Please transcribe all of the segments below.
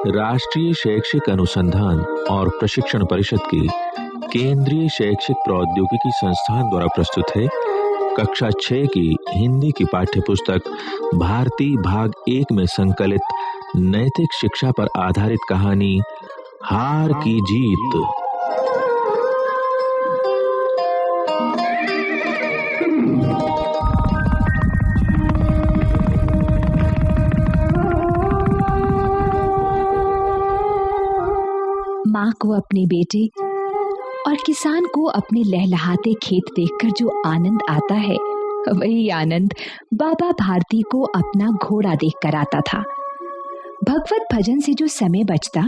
राष्ट्रीय शैक्षिक अनुसंधान और प्रशिक्षण परिषद की केंद्रीय शैक्षिक प्रौद्योगिकी संस्थान द्वारा प्रस्तुत है कक्षा 6 की हिंदी की पाठ्य पुस्तक भारती भाग 1 में संकलित नैतिक शिक्षा पर आधारित कहानी हार की जीत। माँ को अपने बेटे और किसान को अपने लहलहाते खेत देखकर जो आनंद आता है, वही आनंद बाबा भारती को अपना घोड़ा देखकर आता था। भगवत भजन से जो समय बचता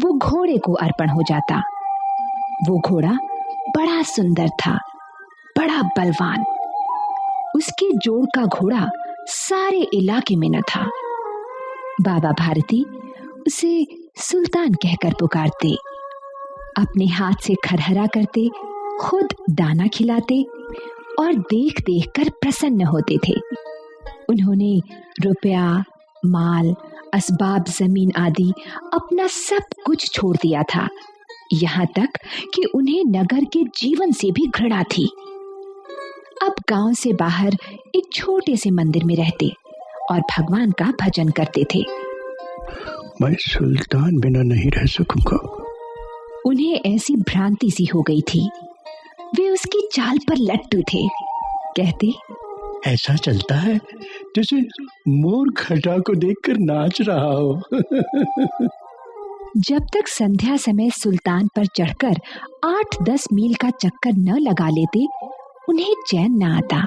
वो घोड़े को अर्पण हो जाता। वो घोड़ा बड़ा सुंदर था, बड़ा बलवान। उसके जोड़ का घोड़ा सारे इलाके में न था। बाबा भारती उसे सुल्तान कहकर पुकारते, अपने हाथ से खरहरा करते, खुद दाना खिलाते और देख देख कर प्रसन्न होते थे। उन्होंने रुपया, माल, असबाब, जमीन आदि अपना सब कुछ छोड़ दिया था, यहाँ तक कि उन्हें नगर के जीवन से भी घृणा थी। अब गांव से बाहर एक छोटे से मंदिर में रहते और भगवान का भजन करते थे। मैं सुल्तान बिना नहीं रह सकूंगा। उन्हें ऐसी भ्रांति सी हो गई थी। वे उसकी चाल पर लट्टू थे। कहते, ऐसा चलता है जैसे मोर घटा को देखकर नाच रहा हो। जब तक संध्या समय सुल्तान पर चढ़कर 8-10 मील का चक्कर न लगा लेते, उन्हें चैन न आता।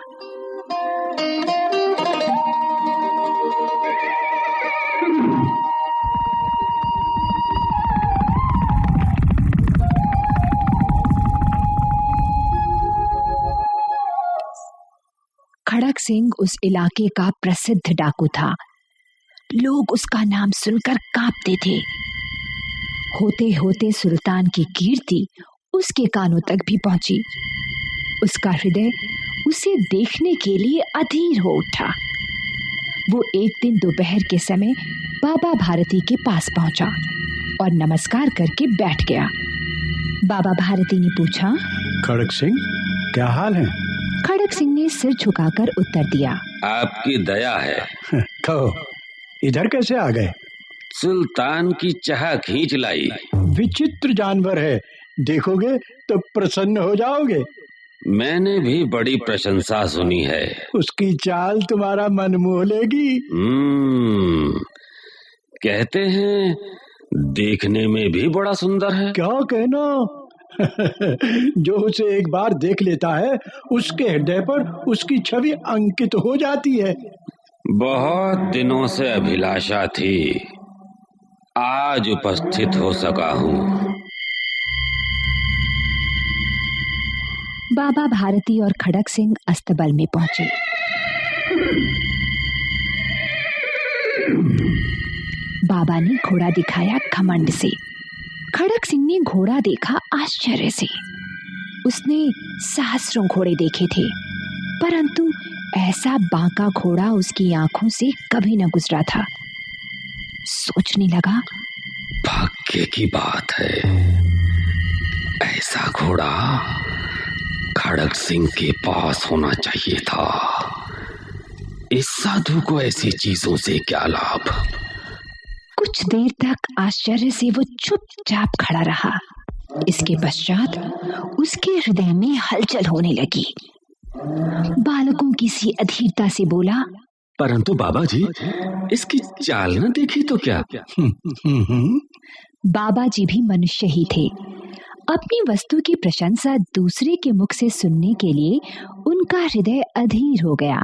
खड़क सिंह उस इलाके का प्रसिद्ध डाकू था। लोग उसका नाम सुनकर कांपते थे। होते होते सुल्तान की कीर्ति उसके कानों तक भी पहुंची। उसका हृदय उसे देखने के लिए अधीर हो उठा। वो एक दिन दोपहर के समय बाबा भारती के पास पहुंचा और नमस्कार करके बैठ गया। बाबा भारती ने पूछा, खड़क सिंह, क्या हाल है? खड़क सिंह ने सिर झुकाकर उत्तर दिया, आपकी दया है। कहो, इधर कैसे आ गए? सुल्तान की चाह खींच लाई। विचित्र जानवर है, देखोगे तो प्रसन्न हो जाओगे। मैंने भी बड़ी प्रशंसा सुनी है। उसकी चाल तुम्हारा मन मोह लेगी। कहते हैं देखने में भी बड़ा सुंदर है। क्या कहना? जो उसे एक बार देख लेता है, उसके हृदय पर उसकी छवि अंकित हो जाती है। बहुत दिनों से अभिलाषा थी, आज उपस्थित हो सका हूँ। बाबा भारती और खड़क सिंह अस्तबल में पहुंचे। बाबा ने घोड़ा दिखाया घमंड से। खड़क सिंह ने घोड़ा देखा आश्चर्य से। उसने सहस्रों घोड़े देखे थे, परंतु ऐसा बांका घोड़ा उसकी आंखों से कभी न गुजरा था। सोचने लगा, भाग्य की बात है, ऐसा घोड़ा खड़क सिंह के पास होना चाहिए था। इस साधु को ऐसी चीजों से क्या लाभ। कुछ देर तक आश्चर्य से वो चुपचाप खड़ा रहा। इसके पश्चात उसके हृदय में हलचल होने लगी। बालकों की सी अधीरता से बोला, परंतु बाबा जी, इसकी चाल न देखी तो क्या? बाबा जी भी मनुष्य ही थे। अपनी वस्तु की प्रशंसा दूसरे के मुख से सुनने के लिए उनका हृदय अधीर हो गया।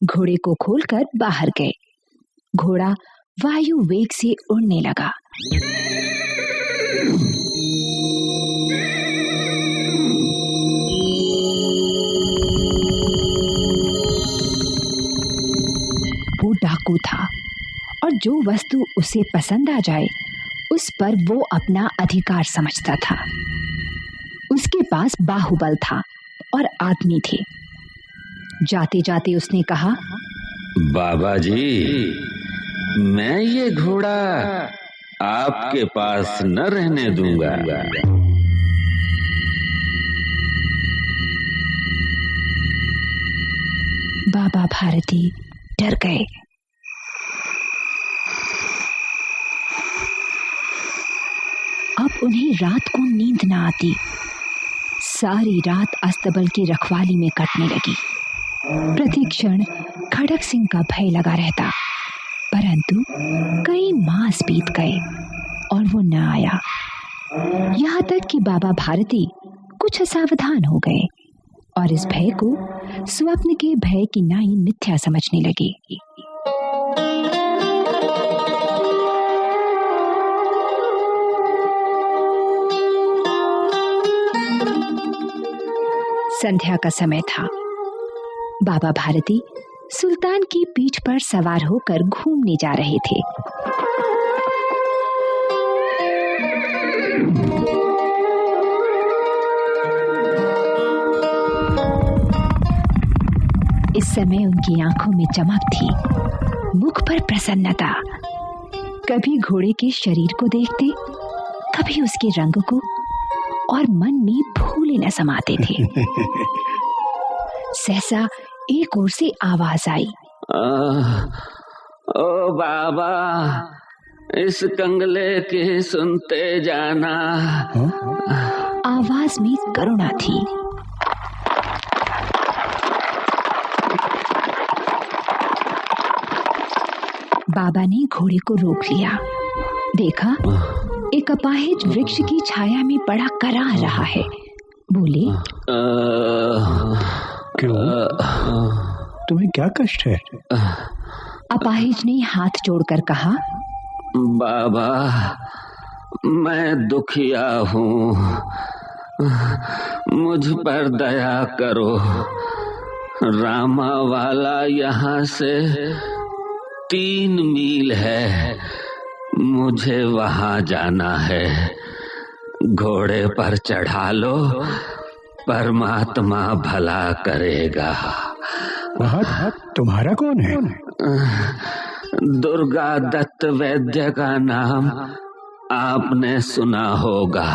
घोड़े को खोलकर बाहर गए। घोड़ा वायु वेग से उड़ने लगा। डाकू था और जो वस्तु उसे पसंद आ जाए उस पर वो अपना अधिकार समझता था। उसके पास बाहुबल था और आदमी थे। जाते जाते उसने कहा, बाबा जी, मैं ये घोड़ा आपके पास न रहने दूंगा। बाबा भारती डर गए। अब उन्हें रात को नींद न आती। सारी रात अस्तबल की रखवाली में कटने लगी। प्रतिक्षण खड़क सिंह का भय लगा रहता, परंतु कई मास बीत गए और वो न आया। यहाँ तक कि बाबा भारती कुछ असावधान हो गए और इस भय को स्वप्न के भय की नाई मिथ्या समझने लगे। संध्या का समय था। बाबा भारती सुल्तान की पीठ पर सवार होकर घूमने जा रहे थे। इस समय उनकी आंखों में चमक थी, मुख पर प्रसन्नता। कभी घोड़े के शरीर को देखते, कभी उसके रंग को, और मन में फूले न समाते थे। सहसा एक ओर से आवाज आई, ओ बाबा, इस कंगले के सुनते जाना। आवाज में करुणा थी। बाबा ने घोड़े को रोक लिया। देखा, एक अपाहिज वृक्ष की छाया में पड़ा कराह रहा है। बोले, क्यों? तुम्हें क्या कष्ट है? अपाहिज ने हाथ जोड़कर कहा, बाबा, मैं दुखिया हूँ, मुझ पर दया करो। रामा वाला यहाँ से 3 मील है, मुझे वहां जाना है। घोड़े पर चढ़ा लो, परमात्मा भला करेगा। वहाँ तुम्हारा कौन है? दुर्गा दत्त वैद्य का नाम आपने सुना होगा।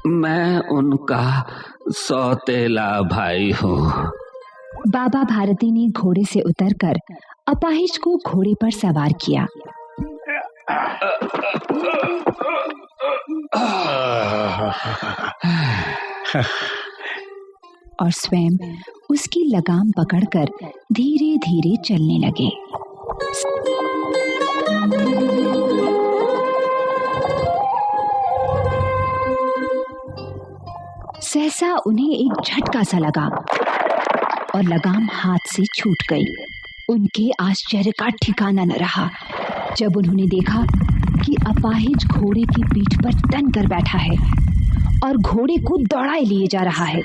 मैं उनका सौतेला भाई हूँ। बाबा भारती ने घोड़े से उतरकर अपाहिज को घोड़े पर सवार किया। और स्वयं उसकी लगाम पकड़कर धीरे धीरे चलने लगे। सहसा उन्हें एक झटका सा लगा और लगाम हाथ से छूट गई। उनके आश्चर्य का ठिकाना न रहा जब उन्होंने देखा कि अपाहिज घोड़े की पीठ पर तन कर बैठा है और घोड़े को दौड़ाए लिए जा रहा है।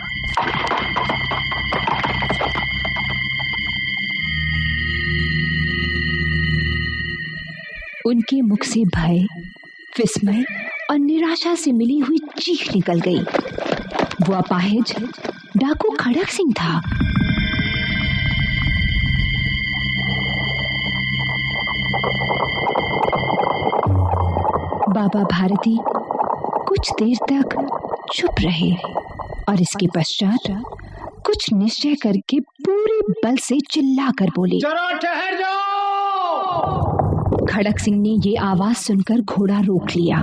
उनके मुख से भय, विस्मय और निराशा से मिली हुई चीख निकल गई। वो अपाहिज डाकू खड़क सिंह था। बाबा भारती कुछ देर तक चुप रहे और इसके पश्चात कुछ निश्चय करके पूरे बल से चिल्लाकर बोले, जरा ठहर जाओ। खड़क सिंह ने ये आवाज सुनकर घोड़ा रोक लिया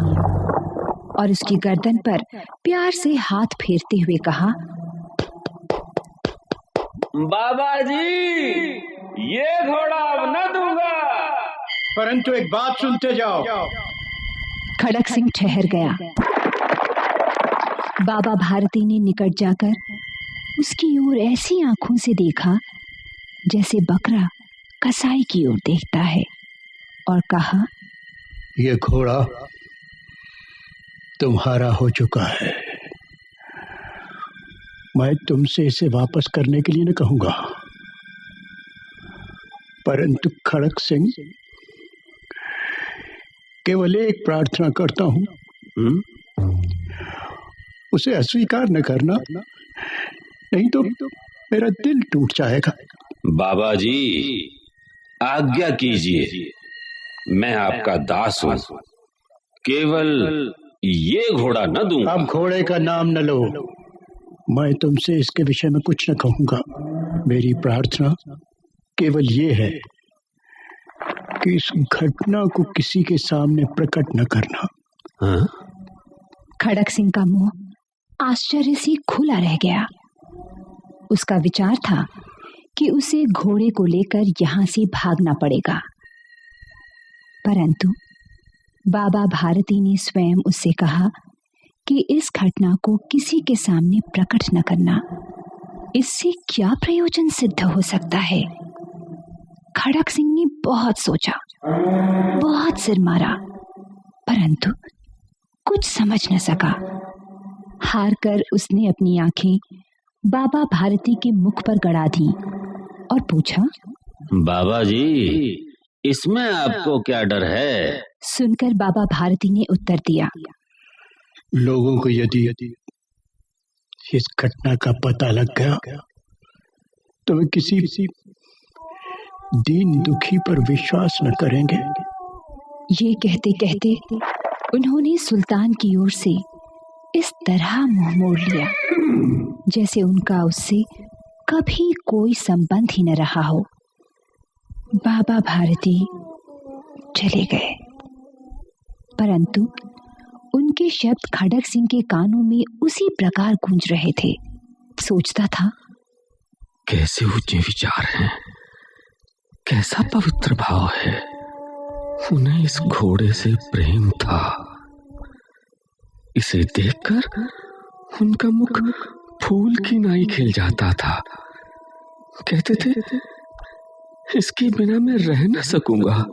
और उसकी गर्दन पर प्यार से हाथ फेरते हुए कहा, बाबा जी, ये घोड़ा अब न दूंगा। परंतु एक बात सुनते जाओ। खड़क सिंह ठहर गया। बाबा भारती ने निकट जाकर उसकी ओर ऐसी आंखों से देखा जैसे बकरा कसाई की ओर देखता है और कहा, ये घोड़ा तुम्हारा हो चुका है। मैं तुमसे इसे वापस करने के लिए न कहूंगा, परंतु खड़क सिंह, केवल एक प्रार्थना करता हूँ, उसे अस्वीकार न करना, नहीं तो मेरा दिल टूट जाएगा। बाबा जी, आज्ञा कीजिए, मैं आपका दास हूँ, केवल ये घोड़ा न दूंगा। अब घोड़े का नाम न लो, मैं तुमसे इसके विषय में कुछ न कहूंगा। मेरी प्रार्थना केवल ये है कि इस घटना को किसी के सामने प्रकट न करना। हाँ? खड़क सिंह का मुंह आश्चर्य से खुला रह गया। उसका विचार था कि उसे घोड़े को लेकर यहां से भागना पड़ेगा, परंतु बाबा भारती ने स्वयं उससे कहा कि इस घटना को किसी के सामने प्रकट न करना। इससे क्या प्रयोजन सिद्ध हो सकता है? खड़क सिंह ने बहुत सोचा, बहुत सिर मारा, परंतु कुछ समझ न सका। हार कर उसने अपनी आंखें बाबा भारती के मुख पर गड़ा दी और पूछा, बाबा जी, इसमें आपको क्या डर है? सुनकर बाबा भारती ने उत्तर दिया, लोगों को यदि इस घटना का पता लग गया तो वे किसी दीन दुखी पर विश्वास न करेंगे। ये कहते कहते उन्होंने सुल्तान की ओर से इस तरह मुंह मोड़ लिया जैसे उनका उससे कभी कोई संबंध ही न रहा हो। बाबा भारती चले गए, परंतु उनके शब्द खड़क सिंह के कानों में उसी प्रकार गूंज रहे थे। सोचता था, कैसे ऊंचे विचार हैं, कैसा पवित्र भाव है। उन्हें इस घोड़े से प्रेम था। इसे देखकर उनका मुख फूल की नाई खिल जाता था। कहते थे, इसके बिना मैं रह न सकूंगा।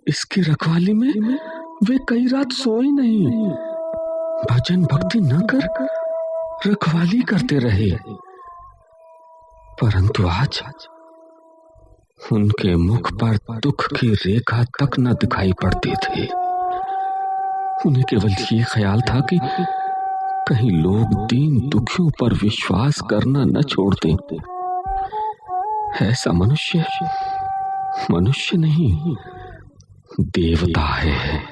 इसकी रखवाली में वे कई रात सोए नहीं, भजन भक्ति न कर रखवाली करते रहे। परंतु आज उनके मुख पर दुख की रेखा तक न दिखाई पड़ती थी। उन्हें केवल ये ख्याल था कि कहीं लोग दीन दुखियों पर विश्वास करना न छोड़ दें। ऐसा मनुष्य मनुष्य नहीं, देवता है।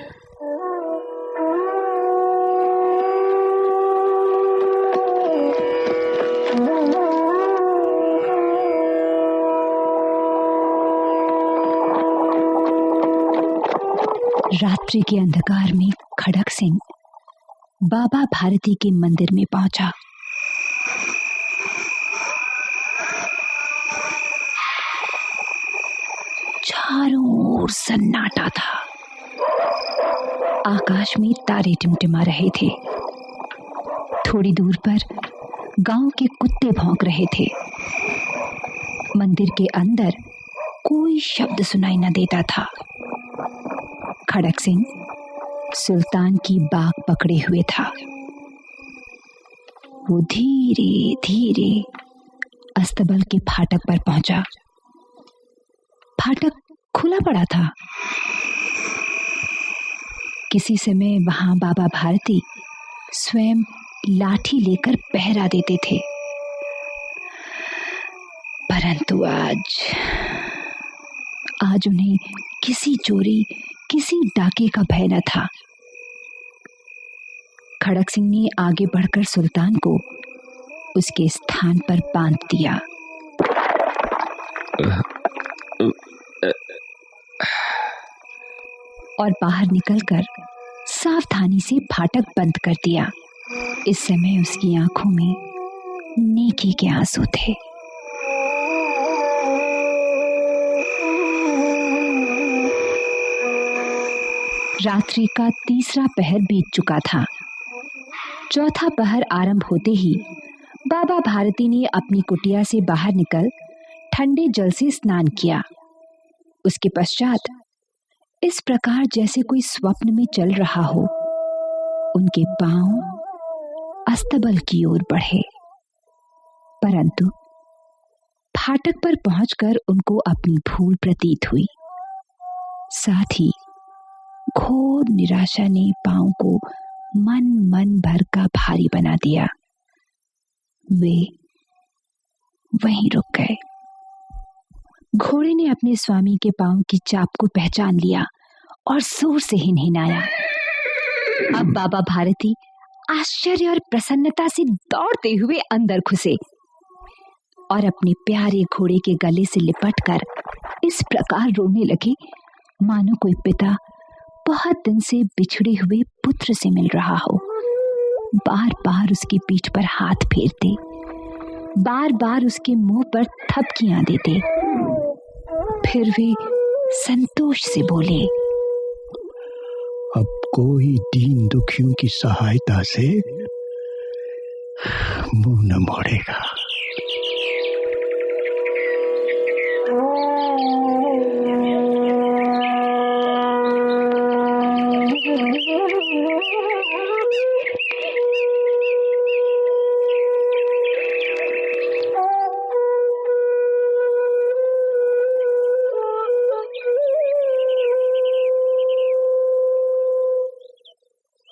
रात्रि के अंधकार में खड़क सिंह बाबा भारती के मंदिर में पहुंचा। चारों ओर सन्नाटा था। आकाश में तारे टिमटिमा रहे थे। थोड़ी दूर पर गांव के कुत्ते भौंक रहे थे। मंदिर के अंदर कोई शब्द सुनाई न देता था। खड़क सिंह सुल्तान की बाग पकड़े हुए था। वो धीरे धीरे अस्तबल के फाटक पर पहुंचा। फाटक खुला पड़ा था। किसी समय वहां बाबा भारती स्वयं लाठी लेकर पहरा देते थे, परंतु आज उन्हें किसी चोरी, किसी डाके का भय न था। खड़क सिंह ने आगे बढ़कर सुल्तान को उसके स्थान पर बांध दिया। और बाहर निकलकर सावधानी से फाटक बंद कर दिया। इस समय उसकी आंखों में नेकी के आंसू थे। रात्रि का तीसरा पहर बीत चुका था। चौथा पहर आरंभ होते ही बाबा भारती ने अपनी कुटिया से बाहर निकल ठंडे जल से स्नान किया। उसके पश्चात इस प्रकार जैसे कोई स्वप्न में चल रहा हो, उनके पांव अस्तबल की ओर बढ़े, परंतु फाटक पर पहुंचकर उनको अपनी भूल प्रतीत हुई। साथ ही घोर निराशा ने पांव को मन भर का भारी बना दिया। वे वहीं रुक गए। घोड़े ने अपने स्वामी के पांव की चाप को पहचान लिया और जोर से हिनहिनाया। अब बाबा भारती आश्चर्य और प्रसन्नता से दौड़ते हुए अंदर घुसे और अपने प्यारे घोड़े के गले से लिपटकर इस प्रकार रोने लगे मानो कोई पिता बहुत दिन से बिछड़े हुए पुत्र से मिल रहा हो। बार बार उसकी पीठ पर हाथ फेरते, बार बार उसके मुंह पर थपकियां देते। फिर वे संतोष से बोले, अब कोई दीन दुखियों की सहायता से मुंह न मोड़ेगा।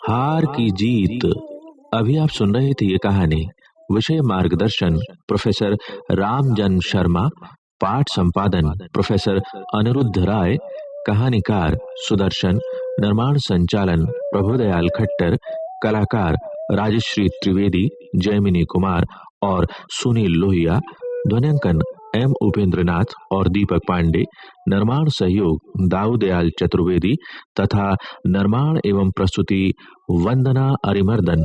हार की जीत। अभी आप सुन रहे थे ये कहानी। विषय मार्गदर्शन प्रोफेसर रामजन शर्मा, पाठ संपादन प्रोफेसर अनिरुद्ध राय, कहानीकार सुदर्शन, निर्माण संचालन प्रभुदयाल खट्टर, कलाकार राजश्री त्रिवेदी, जयमिनी कुमार और सुनील लोहिया, ध्वनिंकन एम उपेंद्रनाथ और दीपक पांडे, निर्माण सहयोग दाऊदयाल चतुर्वेदी तथा निर्माण एवं प्रस्तुति वंदना अरिमर्दन।